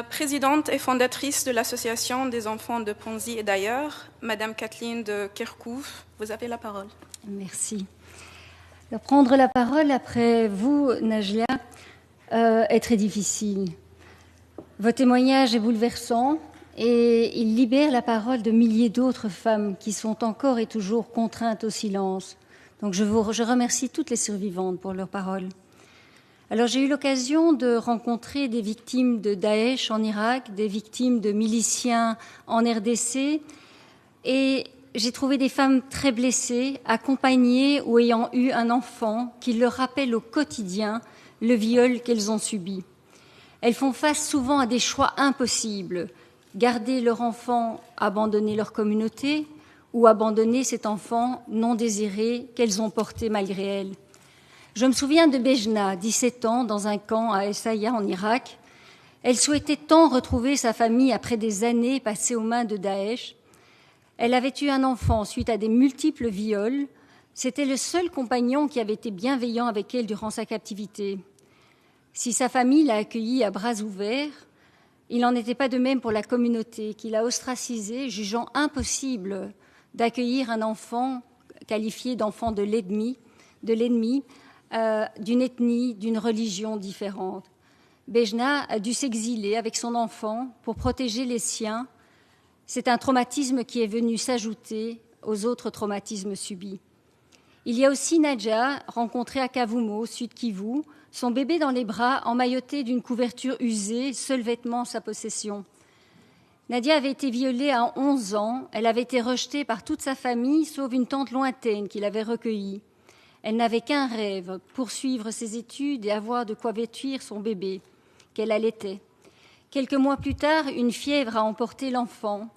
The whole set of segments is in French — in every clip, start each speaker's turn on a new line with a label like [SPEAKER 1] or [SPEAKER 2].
[SPEAKER 1] présidente et fondatrice de l'Association des enfants de Ponzi et d'ailleurs, Madame Kathleen de Kerkhoff, vous avez la parole.
[SPEAKER 2] Merci. Alors, prendre la parole après vous, Najla, est très difficile. Votre témoignage est bouleversant et il libère la parole de milliers d'autres femmes qui sont encore et toujours contraintes au silence. Donc je remercie toutes les survivantes pour leurs paroles. Alors j'ai eu l'occasion de rencontrer des victimes de Daesh en Irak, des victimes de miliciens en RDC et j'ai trouvé des femmes très blessées, accompagnées ou ayant eu un enfant qui leur rappelle au quotidien le viol qu'elles ont subi. Elles font face souvent à des choix impossibles, garder leur enfant, abandonner leur communauté ou abandonner cet enfant non désiré qu'elles ont porté malgré elles. Je me souviens de Bejna, 17 ans, dans un camp à Essaïa en Irak. Elle souhaitait tant retrouver sa famille après des années passées aux mains de Daesh. Elle avait eu un enfant suite à des multiples viols. C'était le seul compagnon qui avait été bienveillant avec elle durant sa captivité. Si sa famille l'a accueillie à bras ouverts, il n'en était pas de même pour la communauté qui l'a ostracisé, jugeant impossible d'accueillir un enfant qualifié d'enfant de l'ennemi, d'une ethnie, d'une religion différente. Bejna a dû s'exiler avec son enfant pour protéger les siens. C'est un traumatisme qui est venu s'ajouter aux autres traumatismes subis. Il y a aussi Nadja, rencontrée à Kavumu, Sud Kivu, son bébé dans les bras, emmailloté d'une couverture usée, seul vêtement sa possession. Nadia avait été violée à 11 ans, elle avait été rejetée par toute sa famille, sauf une tante lointaine qui l'avait recueillie. Elle n'avait qu'un rêve, poursuivre ses études et avoir de quoi vêtir son bébé, qu'elle allaitait. Quelques mois plus tard, une fièvre a emporté l'enfant,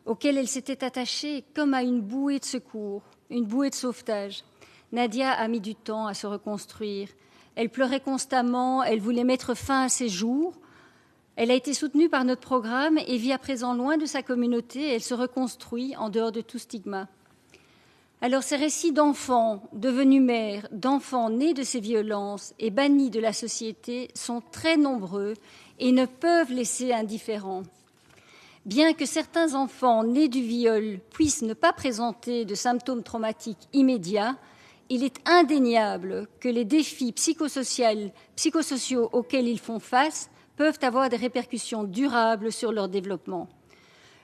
[SPEAKER 2] auquel elle s'était attachée comme à une bouée de secours, une bouée de sauvetage. Nadia a mis du temps à se reconstruire. Elle pleurait constamment, elle voulait mettre fin à ses jours. Elle a été soutenue par notre programme et vit à présent loin de sa communauté. Elle se reconstruit en dehors de tout stigma. Alors ces récits d'enfants devenus mères, d'enfants nés de ces violences et bannis de la société sont très nombreux et ne peuvent laisser indifférents. Bien que certains enfants nés du viol puissent ne pas présenter de symptômes traumatiques immédiats, il est indéniable que les défis psychosociaux auxquels ils font face peuvent avoir des répercussions durables sur leur développement.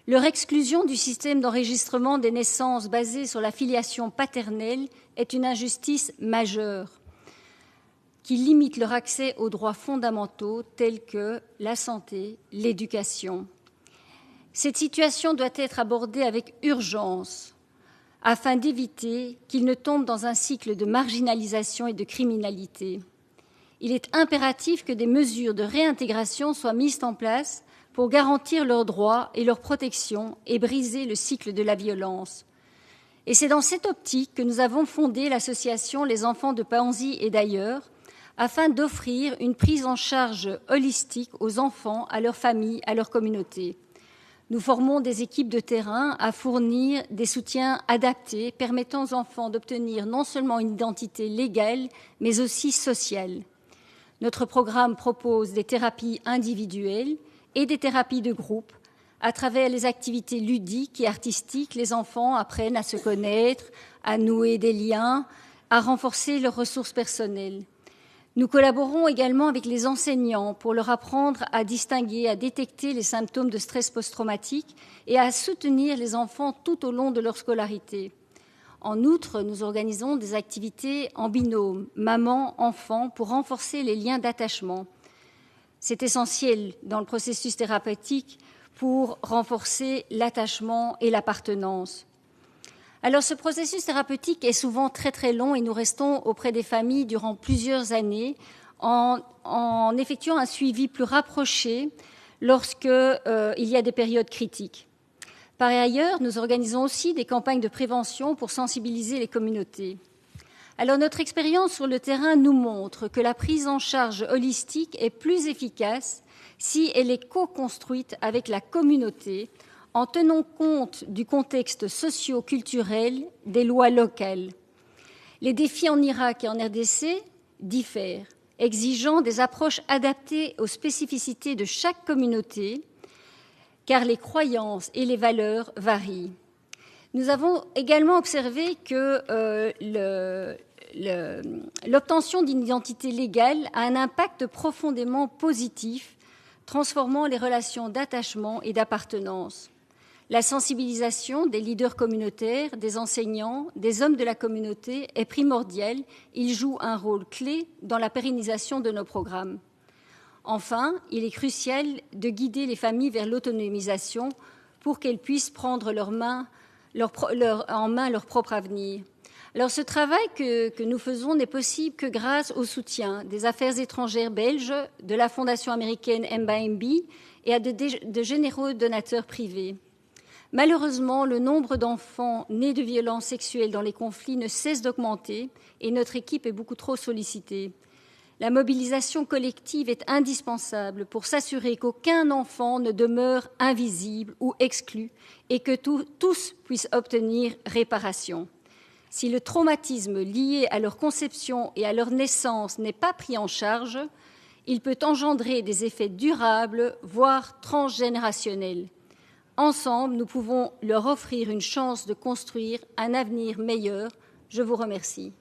[SPEAKER 2] Leur exclusion du système d'enregistrement des naissances basé sur la filiation paternelle est une injustice majeure qui limite leur accès aux droits fondamentaux tels que la santé, l'éducation. Cette situation doit être abordée avec urgence afin d'éviter qu'ils ne tombent dans un cycle de marginalisation et de criminalité. Il est impératif que des mesures de réintégration soient mises en place pour garantir leurs droits et leur protection et briser le cycle de la violence. Et c'est dans cette optique que nous avons fondé l'association Les Enfants de Ponzi et d'ailleurs, afin d'offrir une prise en charge holistique aux enfants, à leurs familles, à leur communauté. Nous formons des équipes de terrain à fournir des soutiens adaptés permettant aux enfants d'obtenir non seulement une identité légale, mais aussi sociale. Notre programme propose des thérapies individuelles et des thérapies de groupe. À travers les activités ludiques et artistiques, les enfants apprennent à se connaître, à nouer des liens, à renforcer leurs ressources personnelles. Nous collaborons également avec les enseignants pour leur apprendre à distinguer, à détecter les symptômes de stress post-traumatique et à soutenir les enfants tout au long de leur scolarité. En outre, nous organisons des activités en binôme, maman-enfant, pour renforcer les liens d'attachement. C'est essentiel dans le processus thérapeutique pour renforcer l'attachement et l'appartenance. Alors ce processus thérapeutique est souvent très très long et nous restons auprès des familles durant plusieurs années en effectuant un suivi plus rapproché lorsqu'il y a des périodes critiques. Par ailleurs, nous organisons aussi des campagnes de prévention pour sensibiliser les communautés. Alors notre expérience sur le terrain nous montre que la prise en charge holistique est plus efficace si elle est co-construite avec la communauté en tenant compte du contexte socio-culturel des lois locales. Les défis en Irak et en RDC diffèrent. exigeant des approches adaptées aux spécificités de chaque communauté, car les croyances et les valeurs varient. Nous avons également observé que l'obtention d'une identité légale a un impact profondément positif, transformant les relations d'attachement et d'appartenance. La sensibilisation des leaders communautaires, des enseignants, des hommes de la communauté est primordiale. Il joue un rôle clé dans la pérennisation de nos programmes. Enfin, il est crucial de guider les familles vers l'autonomisation pour qu'elles puissent prendre en main leur propre avenir. Alors, ce travail que nous faisons n'est possible que grâce au soutien des affaires étrangères belges, de la fondation américaine MBMB et à de généreux donateurs privés. Malheureusement, le nombre d'enfants nés de violences sexuelles dans les conflits ne cesse d'augmenter et notre équipe est beaucoup trop sollicitée. La mobilisation collective est indispensable pour s'assurer qu'aucun enfant ne demeure invisible ou exclu et que tous puissent obtenir réparation. Si le traumatisme lié à leur conception et à leur naissance n'est pas pris en charge, il peut engendrer des effets durables, voire transgénérationnels. Ensemble, nous pouvons leur offrir une chance de construire un avenir meilleur. Je vous remercie.